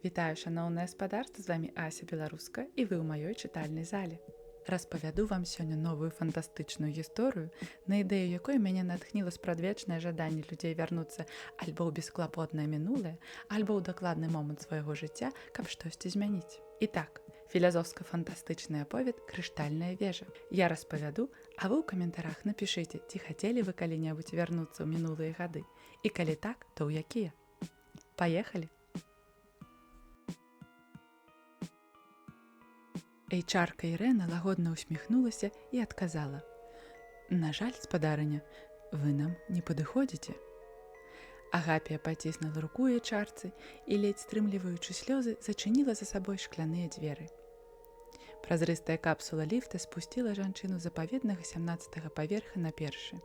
Вітаю, шаноўнае спадарства, з вами Ася Беларуска і вы ў маёй чытальнай зале. Распавяду вам сёння новую фантастычную гісторыю, на ідэю якой мяне натхніла спрадвечнае жаданне людзей вярнуцца альбо ў бесклапотнае мінулае, альбо ў дакладны момант свайго жыцця, каб штосьці змяніць. І так, філазофска-фантастычны аповед «Крыштальная вежа». Я распавяду, а вы ў каментарах напішыце, ці хацелі вы калі-небудзь вярнуцца ў мінулыя гады. І калі так, то ў якія? Паехалі! Эйчарка Ірэна лагодна усміхнулася і адказала: «На жаль, спадарыня, вы нам не падыходзіце». Агапія паціснула руку эйчарцы і, ледзь стрымліваючы слёзы, зачыніла за сабой шкляныя дзверы. Празрыстая капсула ліфта спусціла жанчыну з запаведнага 17-га паверха на першы.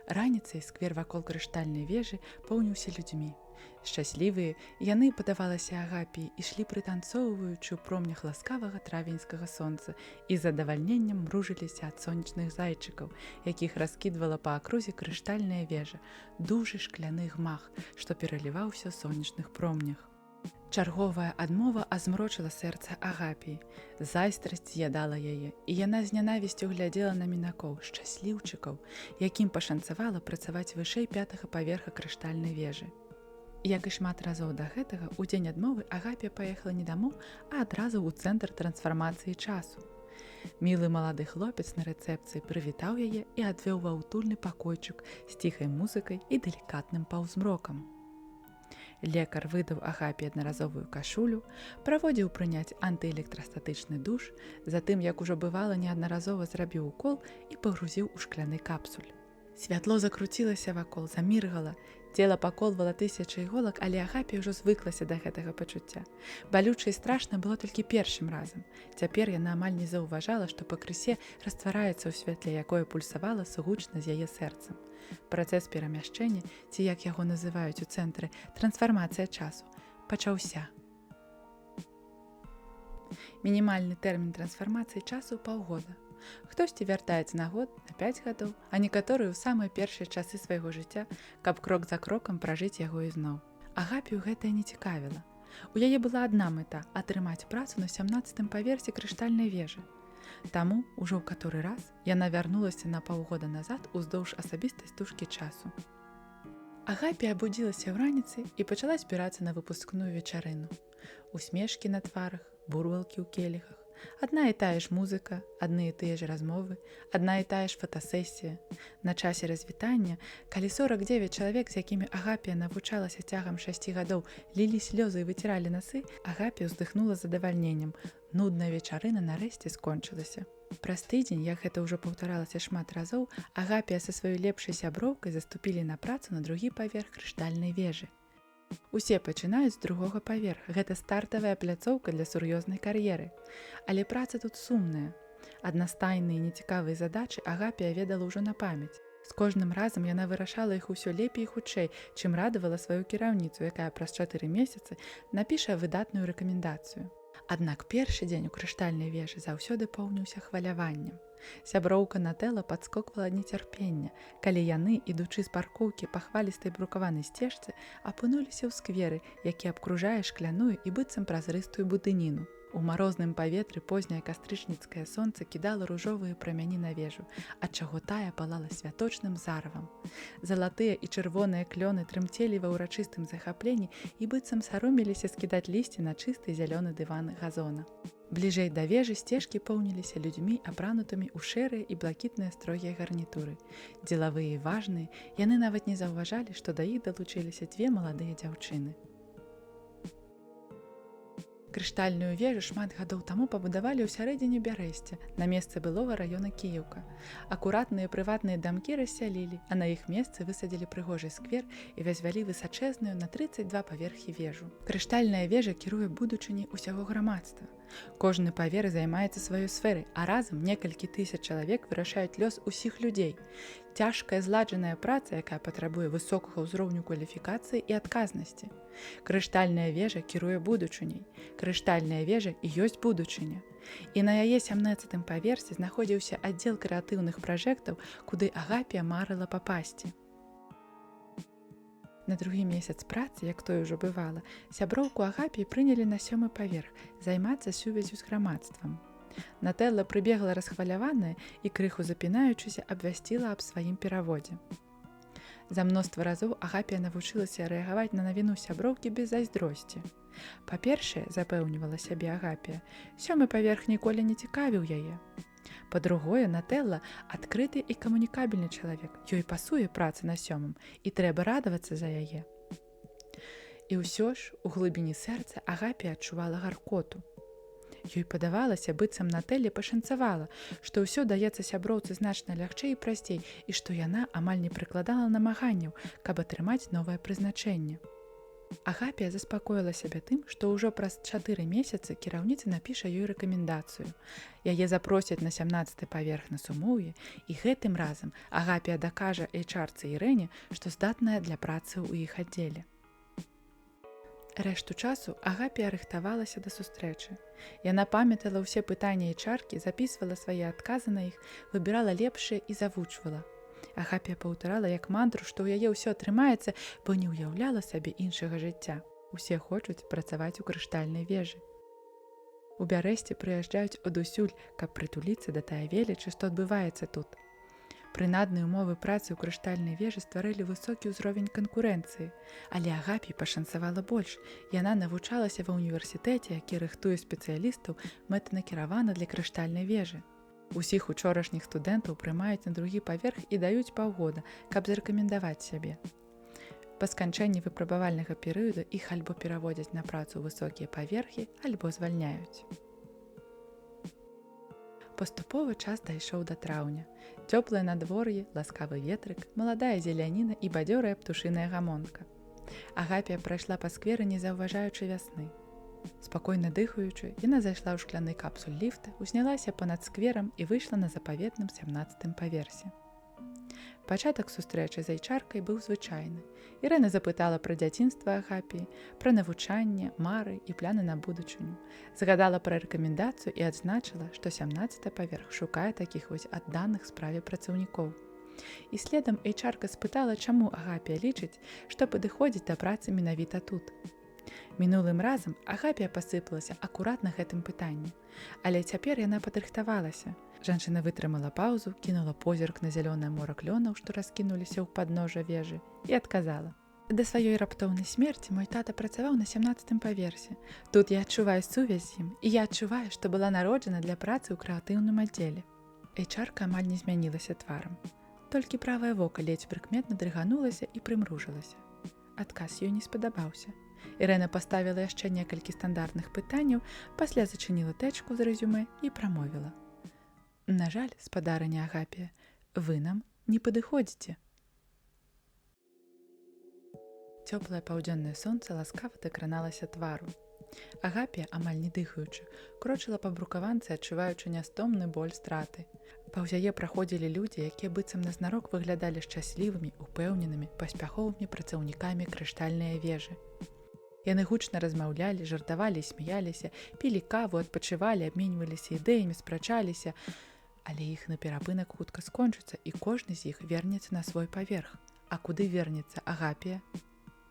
Раніцай сквер вакол крыштальнай вежы поўніўся людзьмі. Шчаслівыя, яны, падавалася Агапіі, ішлі прытанцоўваючы ў промнях ласкавага травеньскага сонца і з задавальненнем мружыліся ад сонечных зайчыкаў, якіх раскідвала па акрузе крыштальная вежа, дужы шкляны гмах, што пераліваўся ў сонечных промнях. Чарговая адмова азмрочыла сэрца Агапіі. Зайстрасць з'ядала яе, і яна з нянавісцю глядзела на мінакоў, шчасліўчыкаў, якім пашанцавала працаваць вышэй 5-га паверха крыштальнай вежы. Як і шмат разоў да гэтага, у дзень адмовы Агапія паехала не дамоў, а адразу ў цэнтр трансфармацыі часу. Мілы малады хлопец на рэцэпцыі прывітаў яе і адвёў ва ўтульны пакойчык з ціхай музыкай і далікатным паўзмрокам. Лекар выдаў Агапіі аднаразовую кашулю, праводзіў прыняць антыэлектрастатычны душ, затым, як ужо бывала, неаднаразова зрабіў укол і пагрузіў у шкляны капсуль. Святло закруцілася вакол, заміргала, цела паколвала тысячы іголак, але Агапія ўжо звыклася да гэтага пачуцця. Балюча і страшна было толькі першым разам. Цяпер яна амаль не заўважала, што пакрысе раствараецца ў святле, якое пульсавала сугучна з яе сэрцам. Працэс перамяшчэння, ці як яго называюць у цэнтры, трансфармацыя часу, пачаўся. Мінімальны тэрмін трансфармацыі часу – паўгода. Хтосьці вяртаецца на год, на 5 гадоў, а некаторыя ў самыя першыя часы свайго жыцця, каб крок за крокам пражыць яго ізноў. Агапію гэтае не цікавіла. У яе была адна мэта – атрымаць працу на 17-м паверсе крыштальнай вежы. Таму, ужо ў каторы раз, яна вярнулася на паўгода назад уздоўж асабістай стужкі часу. Агапія абудзілася ў раніцы і пачала збірацца на выпускную вечарыну. Усмешкі на тварах, бурвалкі ў келіхах. Адна і тая ж музыка, адны і тыя ж размовы, адна і тая ж фотасесія. На часе развітання, калі 49 чалавек, з якімі Агапія навучалася цягам 6 гадоў, лілі слёзы і выціралі насы, Агапія ўздыхнула з задавальненнем. Нудная вечарына нарэшце скончылася. Праз тыдзень, як гэта ўжо паўтаралася шмат разоў, Агапія са сваёй лепшай сяброўкай заступілі на працу на другі паверх крыштальнай вежы. Усе пачынаюць з другога паверха. Гэта стартавая пляцоўка для сур'ёзнай кар'еры. Але праца тут сумная. Аднастайныя і нецікавыя задачы Агапія ведала ўжо на памяць. З кожным разам яна вырашала іх усё лепей і хутчэй, чым радавала сваю кіраўніцу, якая праз 4 месяцы напіша выдатную рэкамендацыю. Аднак першы дзень у крыштальнай вежы заўсёды поўніўся хваляваннем. Сяброўка Натэла падскоквала ад нецярпення, калі яны, ідучы з паркоўкі па хвалістай брукаванай сцежцы, апынуліся ў скверы, які абкружае шкляную і быццам празрыстую будыніну. У марозным паветры позняе кастрычніцкае сонца кідала ружовыя прамяні на вежу, адчаго тая палала святочным заравам. Залатыя і чырвоныя клёны трымцелі ва ўрачыстым захапленні і быццам саромеліся скідаць лісце на чысты зялёны дыван газона. Бліжэй да вежы сцежкі поўніліся людзьмі, апранутымі ў шэрыя і блакітныя строгія гарнітуры. Дзелавыя і важныя, яны нават не заўважалі, што да іх далучыліся 2 маладыя дзяўчыны. Крыштальную вежу шмат гадоў таму пабудавалі ў сярэдзіне Бярэсця, на месцы былога раёна Кіеўка. Акуратныя прыватныя дамкі рассялілі, а на іх месцы высадзілі прыгожы сквер і вязвялі высачэзную на 32 паверхі вежу. Крыштальная вежа кіруе будучыняй усяго грамадства. Кожны паверх займаецца сваёй сферай, а разам некалькі тысяч чалавек вырашаюць лёс усіх людзей. Цяжкая зладжаная праца, якая патрабуе высокага ўзроўню кваліфікацыі і адказнасці. Крыштальная вежа кіруе будучыняй. Крыштальная вежа і ёсць будучыня. І на яе 17-м паверсе знаходзіўся аддзел крэатыўных пражэктаў, куды Агапія марыла папасці. На другі месяц працы, як тое ўжо бывала, сяброўку Агапіі прынялі на 7-й паверх займацца сувяззю з грамадствам. Нателла прыбегла расхваляваная і, крыху запінаючыся, абвясціла аб сваім пераводзе. За мноства разоў Агапія навучылася рэагаваць на навіну сяброўкі без зайздросці. Па-першае, запэўнівала сябе Агапія, 7-й паверх ніколі не цікавіў яе. Па-другое, Нателла адкрыты і камунікабельны чалавек, ёй пасуе праца на 7-м, і трэба радавацца за яе. І ўсё ж, у глыбіні сэрца Агапія адчувала гаркоту. Ёй падавалася, быццам Нателле пашанцавала, што ўсё даецца сяброўцы значна лягчэй і прасцей, і што яна амаль не прыкладала намаганняў, каб атрымаць новае прызначэнне. Агапія заспакоіла сябе тым, што ўжо праз 4 месяцы кіраўніца напіша ёй рэкамендацыю. Яе запросяць на 17-й паверх на Сумоўе, і гэтым разам Агапія дакажа HR-цы Ірэне, што здатная для працы ў іх аддзеле. Рэшту часу Агапія рыхтавалася да сустрэчы. Яна памятала ўсе пытанні HR-кі, запісвала свае адказы на іх, выбірала лепшыя і завучвала. Агапія паўтарала як мантру, што ў яе ўсё атрымаецца, бо не ўяўляла сабе іншага жыцця. Усе хочуць працаваць у крыштальнай вежы. У Бярэсце прыязджаюць адусюль, каб прытуліцца да тая велічы, што адбываецца тут. Прынадныя ўмовы працы ў крыштальнай вежы стварылі высокі ўзровень канкурэнцыі, але Агапіі пашанцавала больш. Яна навучалася ва ўніверсітэце, які рыхтуе спецыялістаў мэтанакіравана для крыштальнай вежы. Усіх учорашніх студэнтаў прымаюць на другі паверх і даюць паўгода, каб зарэкамендаваць сябе. Па сканчэнні выпрабавальнага перыяду іх альбо пераводзяць на працу ў высокія паверхі, альбо звальняюць. Паступова час дайшоў да траўня. Цёплае надвор'е, ласкавы ветрык, маладая зеляніна і бадзёрая птушыная гамонка. Агапія прайшла па скверы, не заўважаючы вясны. Спакойна дыхаючы, яна зайшла ў шкляны капсуль ліфта, узнялася панад скверам і выйшла на запаветным 17-м паверсе. Пачатак сустрэчы з HR-кай быў звычайны. Ірэна запытала пра дзяцінства Агапіі, пра навучанне, мары і пляны на будучыню. Згадала пра рэкамендацыю і адзначыла, што 17-й паверх шукае такіх вось адданых справе працаўнікоў. І следам HR-ка спытала, чаму Агапія лічыць, што падыходзіць да працы менавіта тут. Мінулым разам Агапія пасыпалася акурат на гэтым пытанні, але цяпер яна падрыхтавалася. Жанчына вытрымала паўзу, кінула позірк на зялёнае мора клёнаў, што раскінуліся ў падножжа вежы, і адказала: «Да сваёй раптоўнай смерці мой тата працаваў на 17-м паверсе. Тут я адчуваю сувязь з ім, і я адчуваю, што была народжана для працы ў крэатыўным аддзеле». HR-ка амаль не змянілася тварам. Толькі правае вока ледзь прыкметна дрыганулася і прымружылася. Адказ ёй не спадабаўся. Ірэна паставіла яшчэ некалькі стандартных пытанняў, пасля зачыніла тэчку з рэзюмэ і прамовіла: «На жаль, спадарыня Агапія, вы нам не падыходзіце». Цёплае паўдзённае сонца ласкава дакраналася твару. Агапія, амаль не дыхаючы, крочыла па брукаванцы, адчуваючы нястомны боль страты. Паўз яе праходзілі людзі, якія быццам назнарок выглядалі шчаслівымі, упэўненымі, паспяховымі працаўнікамі крыштальнай вежы. Яны гучна размаўлялі, жартавалі і смяяліся, пілі каву, адпачывалі, абменьваліся ідэямі, спрачаліся, але іхны перапынак хутка скончыцца, і кожны з іх вернецца на свой паверх. А куды вернецца Агапія?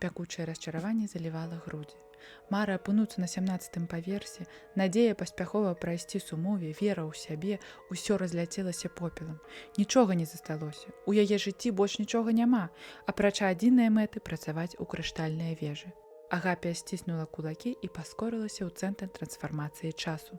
Пякучае расчараванне залівала грудзі. Мара апынуцца на 17-м паверсе, надзея паспяхова прайсці Сумове, вера ў сябе, усё разляцелася попелам. Нічога не засталося. У яе жыцці больш нічога няма, апрача адзінай мэты працаваць у крыштальнай вежы. Агапія сціснула кулакі і паскорылася ў цэнтр трансфармацыі часу.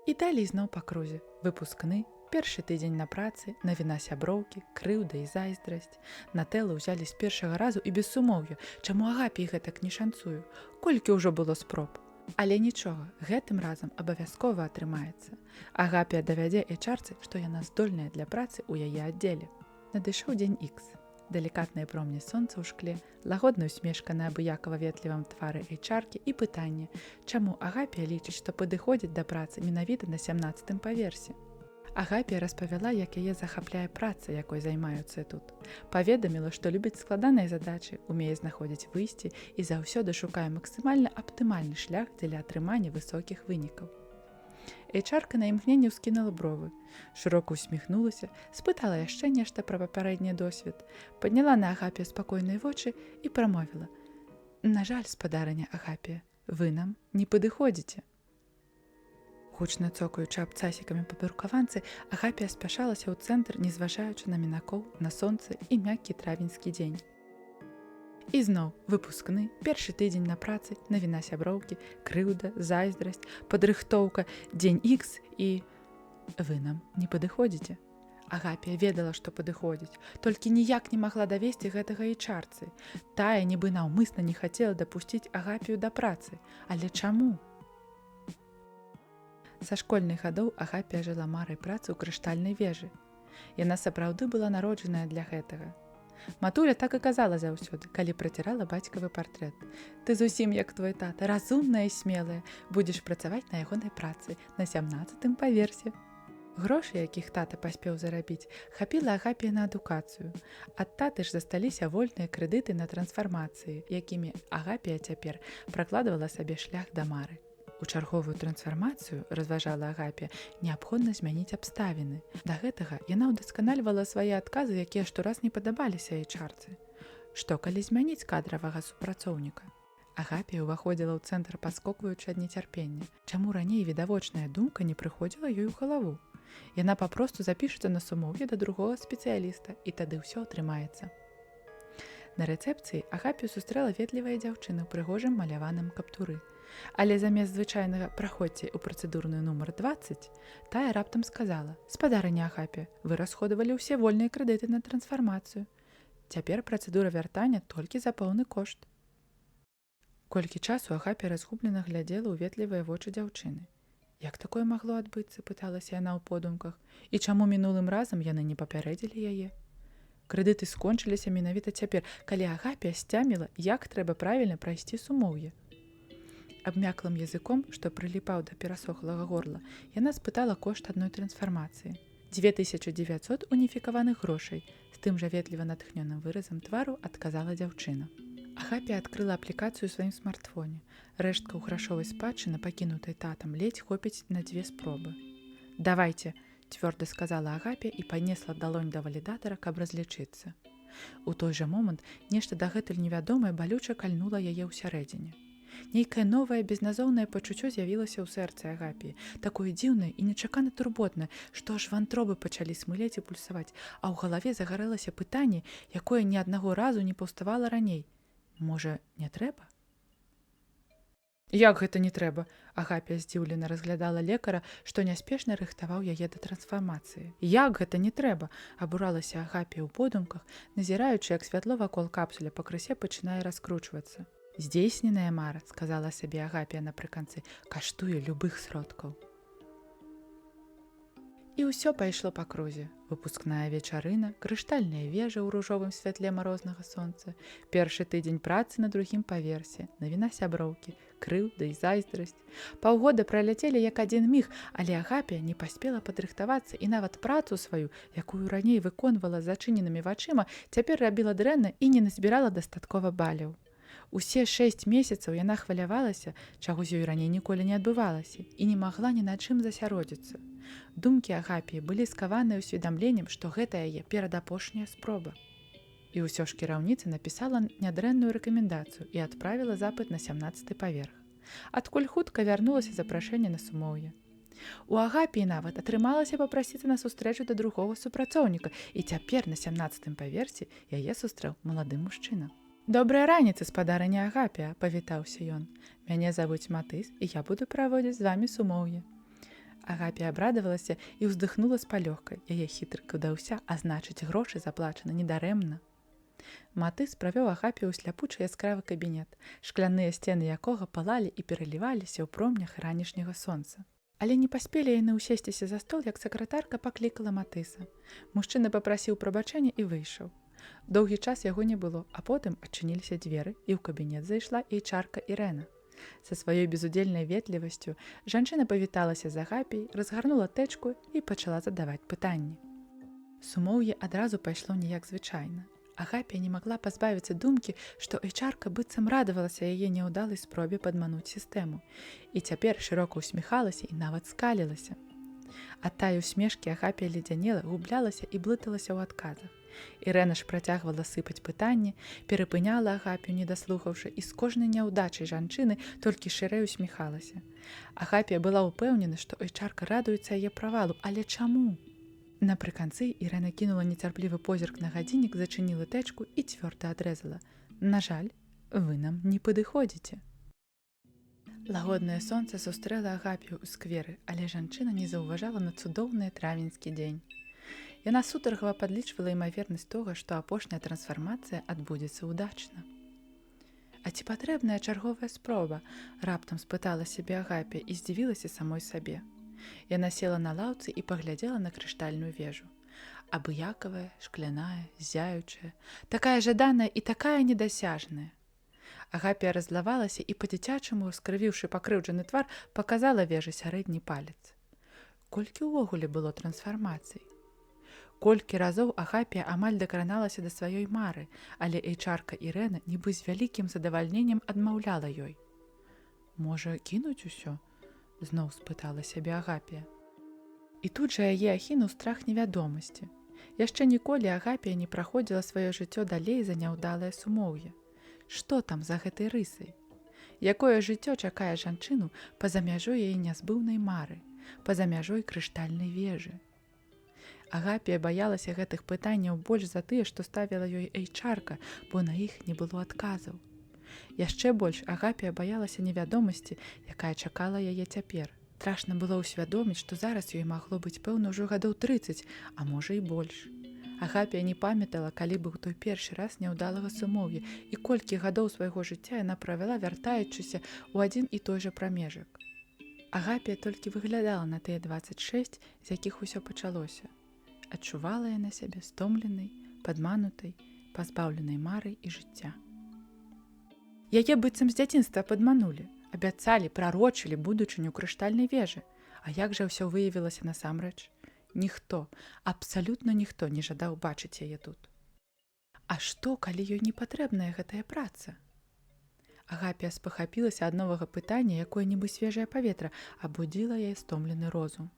І далей зноў па крузе. Выпускны, першы тыдзень на працы, навіна сяброўкі, крыўда і зайздрасць. Нателлу ўзялі з першага разу і без сумоўя. Чаму Агапіі гэтак не шанцую? Колькі ўжо было спроб? Але нічога, гэтым разам абавязкова атрымаецца. Агапія давядзе HR-цы, што яна здольная для працы ў яе аддзеле. Надышоў дзень Х. Далікатныя промні сонца ў шкле, лагодная усмешка на абыякава ветлівым твары HR-кі і пытанне, чаму Агапія лічыць, што падыходзіць да працы менавіта на 17-м паверсе. Агапія распавяла, як яе захапляе праца, якой займаюцца тут. Паведаміла, што любіць складаныя задачы, умее знаходзіць выйсці і заўсёды шукае максімальна аптымальны шлях дзеля атрымання высокіх вынікаў. HR на імгненне ўскінула бровы, шырока усміхнулася, спытала яшчэ нешта пра папярэдні досвед, падняла на Агапія спакойныя вочы і прамовіла: «На жаль, спадарыня Агапія, вы нам не падыходзіце». Гучна цокаючы абцасікамі па брукаванцы, Агапія спяшалася ў цэнтр, не зважаючы на мінакоў, на сонца і мяккі травеньскі дзень. І зноў выпускны, першы тыдзень на працы, навіна сяброўкі, крыўда, зайздрасць, падрыхтоўка, дзень Х і вы нам не падыходзіце. Агапія ведала, што падыходзіць, толькі ніяк не магла давесці гэтага HR-цы. Тая нібы наўмысна не хацела дапусціць Агапію да працы. Але чаму? Са школьных гадоў Агапія жыла марай працы ў крыштальнай вежы. Яна сапраўды была народжаная для гэтага. Матуля так і казала заўсёды, калі працірала бацькавы партрэт: «Ты зусім як твой тата, разумная і смелая, будзеш працаваць на ягонай працы на 17-м паверсе». Грошы, якіх тата паспеў зарабіць, хапіла Агапія на адукацыю. Ад таты ж засталіся вольныя крэдыты на трансфармацыі, якімі Агапія цяпер пракладвала сабе шлях да мары. У чарговую трансфармацыю, разважала Агапія, неабходна змяніць абставіны. Да гэтага яна ўдасканальвала свае адказы, якія штораз не падабаліся HR-цы. Што калі змяніць кадравага супрацоўніка? Агапія ўваходзіла ў цэнтр, паскокваючы ад нецярпення. Чаму раней відавочная думка не прыходзіла ёй у галаву? Яна папросту запішацца на сумоўе да другога спецыяліста, і тады ўсё атрымаецца. На рэцэпцыі Агапію сустрэла ветлівая дзяўчына ў прыгожым маляваным каптуры. Але замест звычайнага «праходзьце ў працэдурную нумар 20», тая раптам сказала: «Спадарыня Агапія, вы расходавалі ўсе вольныя крэдыты на трансфармацыю. Цяпер працэдура вяртання толькі за поўны кошт». Колькі часу Агапія разгублена глядзела ў ветлівыя вочы дзяўчыны. «Як такое магло адбыцца?» – пыталася яна ў подумках. «І чаму мінулым разам яны не папярэдзілі яе?» Крэдыты скончыліся менавіта цяпер, калі Агапія сцяміла, як трэба правільна прайсці сумоўе. Абмяклым языком, што прыліпаў да перасохлага горла, яна спытала кошт адной трансфармацыі. 2900 уніфікаваных грошай, з тым жа ветліва натхнёным выразам твару адказала дзяўчына. Агапія адкрыла аплікацыю ў сваім смартфоне. Рэштка ў грашовай спадчыны, пакінутай татам, ледзь хопіць на 2 спробы. «Давайце», – цвёрда сказала Агапія і панесла далонь да валідатара, каб разлічыцца. У той жа момант нешта дагэтуль невядомае балюча кальнула яе ўсярэдзіне. Нейкае новае безназоўнае пачуццё з'явілася ў сэрцы Агапіі, такое дзіўнае і нечакана турботнае, што аж вантробы пачалі смылець і пульсаваць, а ў галаве загарэлася пытанне, якое ні аднаго разу не паўставала раней. Можа, не трэба? «Як гэта не трэба?» – Агапія здзіўлена разглядала лекара, што няспешна рыхтаваў яе да трансфармацыі. «Як гэта не трэба?» – абуралася Агапія ў подумках, назіраючы, як святло вакол капсуля пакрысе пачынае раскручвацца. «Здзейсненая мара», – сказала сабе Агапія напрыканцы, – «каштуе любых сродкаў». І ўсё пайшло па крузе. Выпускная вечарына, крыштальная вежа ў ружовым святле марознага сонца, першы тыдзень працы на другім паверсе, навіна сяброўкі, крыўда і зайздрасць. Паўгода праляцелі як адзін міг, але Агапія не паспела падрыхтавацца і нават працу сваю, якую раней выконвала зачыненымі вачыма, цяпер рабіла дрэнна і не назбірала дастаткова баляў. Усе 6 месяцаў яна хвалявалася, чаго з ёй раней ніколі не адбывалася, і не магла ні на чым засяродзіцца. Думкі Агапіі былі скаваныя ўсведамленнем, што гэта яе перадапошняя спроба. І ўсё ж кіраўніца напісала нядрэнную рэкамендацыю і адправіла запыт на 17-й паверх. Адкуль хутка вярнулася запрашэнне на сумоўе. У Агапіі нават атрымалася папрасіцца на сустрэчу да другога супрацоўніка, і цяпер на 17-м паверсе яе сустрэў малады мужчына. «Добрая раніца, спадарыня Агапія», – павітаўся ён. «Мяне завуць Матыс, і я буду праводзіць з вамі сумоўе». Агапія абрадавалася і ўздыхнула з палёгкай. Яе хітрык удаўся, а значыць, грошы заплачаны недарэмна. Матыс правёў Агапію ў сляпучы яскравы кабінет, шкляныя сцены якога палалі і пераліваліся ў промнях ранішняга сонца. Але не паспелі яны ўсесціся за стол, як сакратарка паклікала Матыса. Мужчына папрасіў прабачэння і выйшаў. Доўгі час яго не было, а потым адчыніліся дзверы, і ў кабінет зайшла HR-ка Ірэна. Са сваёй безудзельнай ветлівасцю жанчына павіталася з Агапіяй, разгарнула тэчку і пачала задаваць пытанні. Сумоўе адразу пайшло не як звычайна. Агапія не магла пазбавіцца думкі, што эйчарка быццам радавалася яе няўдалай спробе падмануць сістэму. І цяпер шырока ўсміхалася і нават скалілася. Ад тае усмешкі Агапія ледзянела, гублялася і блыталася ў адказах. Ірэна ж працягвала сыпаць пытанні, перапыняла Агапію, не даслухаўшы, і з кожнай няўдачай жанчыны толькі шырэй усміхалася. Агапія была ўпэўнена, што эйчарка радуецца яе правалу, але чаму? Напрыканцы Ірэна кінула нецярплівы позірк на гадзіннік, зачыніла тэчку і цвёрда адрэзала: «На жаль, вы нам не падыходзіце». Лагоднае сонца сустрэла Агапію ў скверы, але жанчына не заўважала на цудоўны травеньскі дзень. Яна сутаргава падлічвала імавернасць того, што апошняя трансфармацыя адбудзецца ўдачна. «А ці патрэбная чарговая спроба?» – раптам спытала сябе Агапія і здзівілася самой сабе. Яна села на лаўцы і паглядзела на крыштальную вежу. Абыякавая, шкляная, ззяючая, такая жаданая і такая недасяжная. Агапія раззлавалася і па-дзіцячаму, скрывіўшы пакрыўджаны твар, паказала вежы сярэдні палец. Колькі ўвогуле было трансфармацый? Колькі разоў Агапія амаль дакраналася да сваёй мары, але эйчарка Ірэна нібы з вялікім задавальненнем адмаўляла ёй. «Можа, кінуць усё?» – зноў спытала сябе Агапія. І тут жа яе ахінуў страх невядомасці. Яшчэ ніколі Агапія не праходзіла сваё жыццё далей за няўдалае сумоўе. Што там за гэтай рысай? Якое жыццё чакае жанчыну па-за мяжой яе нязбыўнай мары, па-за мяжой крыштальнай вежы? Агапія баялася гэтых пытанняў больш за тыя, што ставіла ёй эйчарка, бо на іх не было адказаў. Яшчэ больш Агапія баялася невядомасці, якая чакала яе цяпер. Страшна было ўсвядоміць, што зараз ёй магло быць, пэўна, ўжо гадоў 30, а можа і больш. Агапія не памятала, калі быў той першы раз няўдалага сумоўя і колькі гадоў свайго жыцця яна правяла, вяртаючыся ў адзін і той жа прамежак. Агапія толькі выглядала на тыя 26, з якіх усё пачалося. Адчувала яна сябе стомленай, падманутай, пазбаўленай мары і жыцця. Яе быццам з дзяцінства падманулі, абяцалі, прарочылі будучыню крыштальнай вежы. А як жа ўсё выявілася насамрэч? Ніхто, абсалютна ніхто не жадаў бачыць яе тут. А што, калі ёй не патрэбная гэтая праца? Агапія спахапілася ад новага пытання, якое нібы свежае паветра абудзіла яе стомлены розум.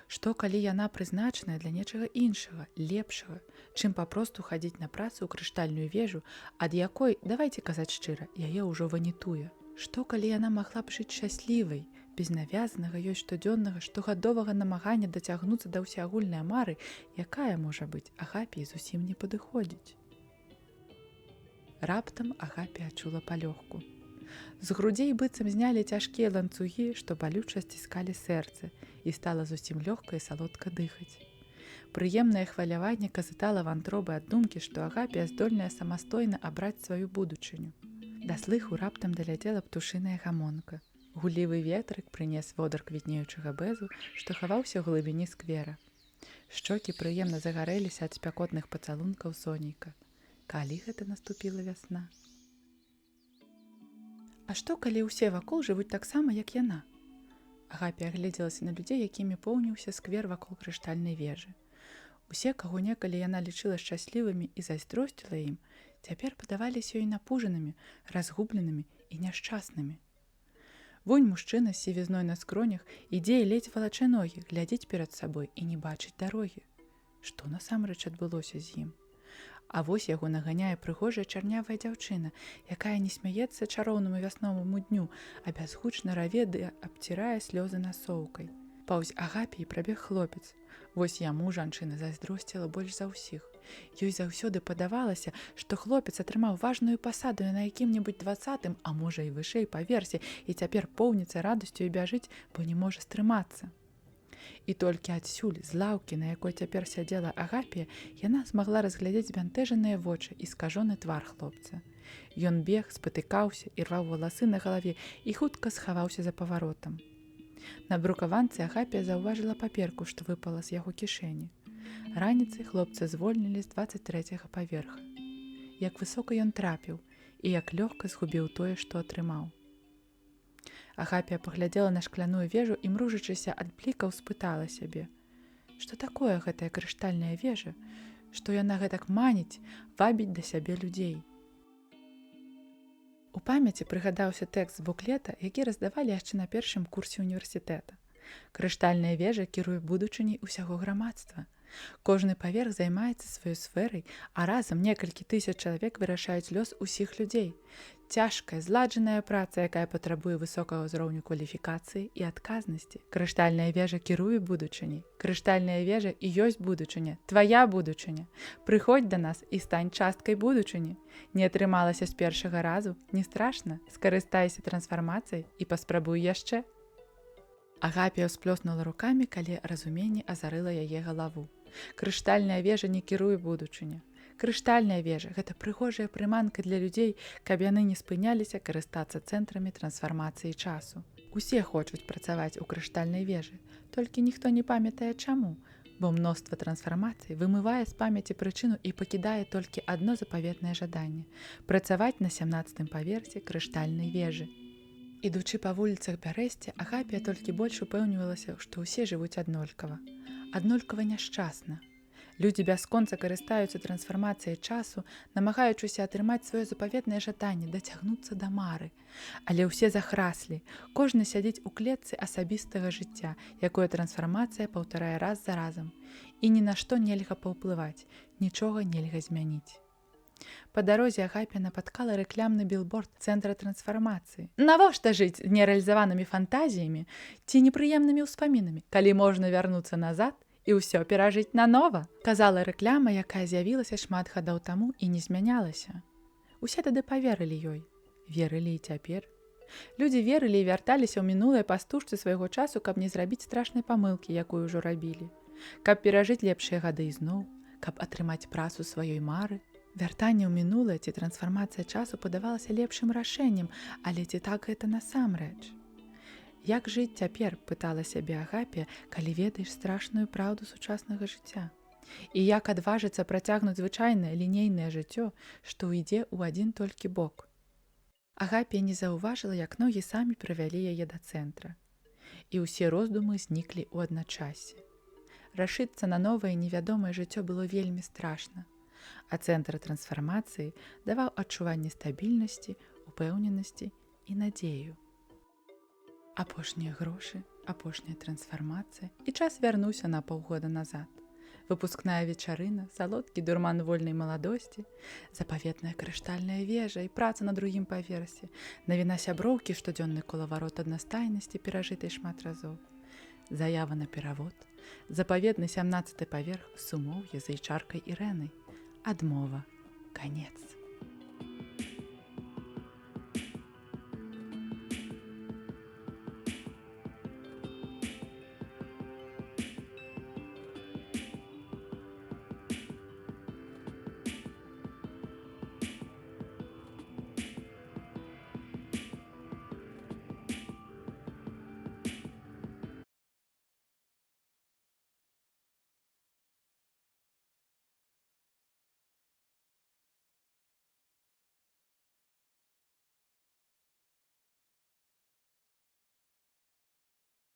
Што, калі яна прызначаная для нечага іншага, лепшага, чым папросту хадзіць на працу ў крыштальную вежу, ад якой, давайце казаць шчыра, яе ўжо ванітуе? Што, калі яна магла б жыць шчаслівай, без навязанага ёй штодзённага, штогадовага намагання дацягнуцца да ўсеагульнай мары, якая, можа быць, Агапіі зусім не падыходзіць? Раптам Агапія адчула палёгку. З грудзей быццам знялі цяжкія ланцугі, што балюча сціскалі сэрца, і стала зусім лёгка і салодка дыхаць. Прыемнае хваляванне казытала вантробы ад думкі, што Агапія здольная самастойна абраць сваю будучыню. Да слыху раптам даляцела птушыная гамонка. Гуллівы ветрык прынес водар квітнеючага бэзу, што хаваўся ў глыбіні сквера. Шчокі прыемна загарэліся ад спякотных пацалункаў сонейка. Калі гэта наступіла вясна? А што, калі ўсе вакол жывуць таксама, як яна? Агапія гледзелася на людзей, якімі поўніўся сквер вакол крыштальнай вежы. Усе, каго некалі яна лічыла шчаслівымі і зайздросціла ім, цяпер падаваліся ёй напужанымі, разгубленымі і няшчаснымі. Вунь мужчына з сівізной на скронях ідзе і ледзь валачэ ногі, глядзіць перад сабой і не бачыць дарогі. Што насамрэч адбылося з ім? А вось яго наганяе прыгожая чарнявая дзяўчына, якая не смяецца чароўнаму вясноваму дню, а бязгучна раве ды абцірае слёзы насоўкай. Паўз Агапіі прабег хлопец. Вось яму жанчына зайздросціла больш за ўсіх. Ёй заўсёды падавалася, што хлопец атрымаў важную пасаду на якім-небудзь 20-м, а можа і вышэй паверсе, і цяпер поўніцца радасцю і бяжыць, бо не можа стрымацца. І толькі адсюль, з лаўкі, на якой цяпер сядзела Агапія, яна змагла разглядзець збянтэжаныя вочы і скажоны твар хлопца. Ён бег, спатыкаўся і рваў валасы на галаве і хутка схаваўся за паваротам. На брукаванцы Агапія заўважыла паперку, што выпала з яго кішэні. Раніцай хлопца звольнілі з 23-го паверха. Як высока ён трапіў і як лёгка згубіў тое, што атрымаў. Агапія паглядзела на шкляную вежу і, мружачыся ад блікаў, спытала сябе: што такое гэтая крыштальная вежа? што яна гэтак маніць, вабіць да сябе людзей. У памяці прыгадаўся тэкст з буклета, які раздавалі яшчэ на першым курсе універсітэта. Крыштальная вежа кіруе будучыняй усяго грамадства. Кожны паверх займаецца сваёй сферай, а разам некалькі тысяч чалавек вырашаюць лёс усіх людзей. Цяжкая, зладжаная праца, якая патрабуе высокага ўзроўню кваліфікацыі і адказнасці. Крыштальная вежа кіруе будучыняй. Крыштальная вежа і ёсць будучыня, твая будучыня. Прыходзь да нас і стань часткай будучыні. Не атрымалася з першага разу, не страшна, скарыстайся трансфармацыяй і паспрабуй яшчэ. Агапія ўсплёснула рукамі, калі разуменне азарыла яе галаву. Крыштальная вежа не кіруе будучыня. Крыштальная вежа – гэта прыгожая прыманка для людзей, каб яны не спыняліся карыстацца цэнтрамі трансфармацыі часу. Усе хочуць працаваць у крыштальнай вежы, толькі ніхто не памятае чаму, бо мноства трансфармацый вымывае з памяці прычыну і пакідае толькі адно запаветнае жаданне – працаваць на 17-м паверсе крыштальнай вежы. Ідучы па вуліцах Бярэсці, Агапія толькі больш упэўнівалася, што ўсе жывуць аднолькава. Аднолькава няшчасна. Людзі бясконца карыстаюцца трансфармацыяй часу, намагаючыся атрымаць сваё запаветнае жаданне, дацягнуцца да мары. Але ўсе захраслі. Кожны сядзіць у клетцы асабістага жыцця, якое трансфармацыя паўтарае раз за разам. І ні на што нельга паўплываць, нічога нельга змяніць. Па дарозе Агапія напаткала рэкламны білборд цэнтра трансфармацыі. Навошта жыць з нерэалізаванымі фантазіямі ці непрыемнымі ўспамінамі, калі можна вярнуцца назад і ўсё перажыць нанова, казала рэкляма, якая з'явілася шмат гадоў таму і не змянялася. Усе тады паверылі ёй, верылі і цяпер. Людзі верылі і вярталіся ў мінулае па стужцы свайго часу, каб не зрабіць страшнай памылкі, якую ўжо рабілі, каб перажыць лепшыя гады ізноў, каб атрымаць працу сваёй мары. Вяртанне ў мінулае ці трансфармацыя часу падавалася лепшым рашэннем, але ці так гэта насамрэч? Як жыць цяпер, пытала сябе Агапія, калі ведаеш страшную праўду сучаснага жыцця? І як адважыцца працягнуць звычайнае лінейнае жыццё, што ідзе ў адзін толькі бок? Агапія не заўважыла, як ногі самі прывялі яе да цэнтра. І ўсе роздумы зніклі ў адначасе. Рашыцца на новае невядомае жыццё было вельмі страшна. А цэнтр трансфармацыі даваў адчуванне стабільнасці, упэўненасці і надзею. Апошнія грошы, апошняя трансфармацыя, і час вярнуўся на паўгода назад. Выпускная вечарына, салодкі дурман вольнай маладосці, запаветная крыштальная вежа і праца на другім паверсе, навіна сяброўкі, штодзённы колаварот аднастайнасці, перажытай шмат разоў, заява на перавод, запаветны 17-й паверх сумоўе за ічаркай Ірэнай, адмова, канец.